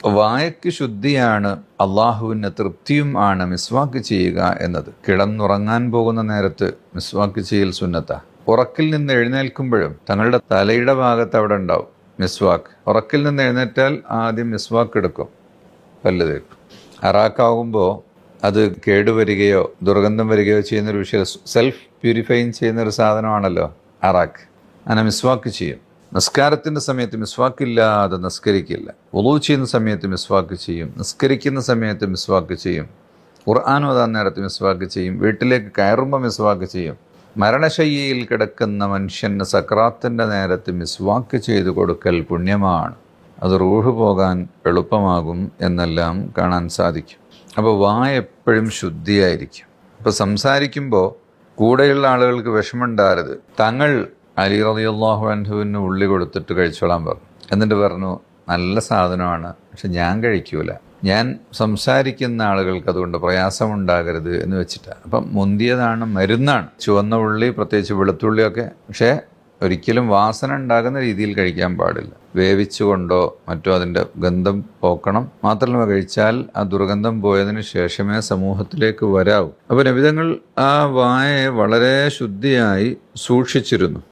വായയ്ക്ക് ശുദ്ധിയാണ്, അള്ളാഹുവിന് തൃപ്തിയും ആണ് മിസ്വാക്ക് ചെയ്യുക എന്നത്. കിടന്നുറങ്ങാൻ പോകുന്ന നേരത്ത് മിസ്വാക്ക് ചെയ്യൽ സുന്നത്ത. ഉറക്കിൽ നിന്ന് എഴുന്നേൽക്കുമ്പോഴും തങ്ങളുടെ തലയുടെ ഭാഗത്ത് അവിടെ ഉണ്ടാവും മിസ്വാക്ക്. ഉറക്കിൽ നിന്ന് എഴുന്നേറ്റാൽ ആദ്യം മിസ്വാക്ക് എടുക്കും, പല്ല് തേക്കും. അറാക്കാവുമ്പോൾ അത് കേടുവരികയോ ദുർഗന്ധം വരികയോ ചെയ്യുന്നൊരു വിഷയം, സെൽഫ് പ്യൂരിഫൈങ് ചെയ്യുന്നൊരു സാധനമാണല്ലോ അറാക്ക്. അങ്ങനെ മിസ്വാക്ക് ചെയ്യും. നിസ്കാരത്തിൻ്റെ സമയത്ത് മിസ്വാക്കില്ലാതെ നിസ്കരിക്കില്ല. വുളൂ ചെയ്യുന്ന സമയത്ത് മിസ്വാക്ക് ചെയ്യും, നിസ്കരിക്കുന്ന സമയത്ത് മിസ്വാക്ക് ചെയ്യും, ഖുർആൻ ഓതാൻ നേരത്ത് മിസ്വാക്ക് ചെയ്യും, വീട്ടിലേക്ക് കയറുമ്പോൾ മിസ്വാക്ക് ചെയ്യും. മരണശയ്യയിൽ കിടക്കുന്ന മനുഷ്യന് സക്രാത്തിൻ്റെ നേരത്ത് മിസ്വാക്ക് ചെയ്തു കൊടുക്കൽ പുണ്യമാണ്. അത് റൂഹ് പോകാൻ എളുപ്പമാകും എന്നെല്ലാം കാണാൻ സാധിക്കും. അപ്പോൾ വായ എപ്പോഴും ശുദ്ധിയായിരിക്കും. അപ്പോൾ സംസാരിക്കുമ്പോൾ കൂടെയുള്ള ആളുകൾക്ക് വിഷമമുണ്ടാകരുത്. തങ്ങൾ അലി റളിയല്ലാഹു അൻഹുവിന് ഉള്ളി കൊടുത്തിട്ട് കഴിച്ചോളാൻ പറഞ്ഞു. എന്നിട്ട് പറഞ്ഞു, നല്ല സാധനമാണ്, പക്ഷെ ഞാൻ കഴിക്കൂല, ഞാൻ സംസാരിക്കുന്ന ആളുകൾക്ക് അതുകൊണ്ട് പ്രയാസമുണ്ടാകരുത് എന്ന് വെച്ചിട്ടാണ്. അപ്പം മുന്തിയതാണ്, മരുന്നാണ്. ചുവന്ന ഉള്ളി, പ്രത്യേകിച്ച് വെളുത്തുള്ളിയൊക്കെ, പക്ഷേ ഒരിക്കലും വാസന ഉണ്ടാകുന്ന രീതിയിൽ കഴിക്കാൻ പാടില്ല. വേവിച്ചുകൊണ്ടോ മറ്റോ അതിൻ്റെ ഗന്ധം പോക്കണം. മാത്രമല്ല, കഴിച്ചാൽ ആ ദുർഗന്ധം പോയതിന് ശേഷമേ സമൂഹത്തിലേക്ക് വരാവൂ. അപ്പോൾ നബി തങ്ങൾ ആ വായയെ വളരെ ശുദ്ധിയായി സൂക്ഷിച്ചിരുന്നു.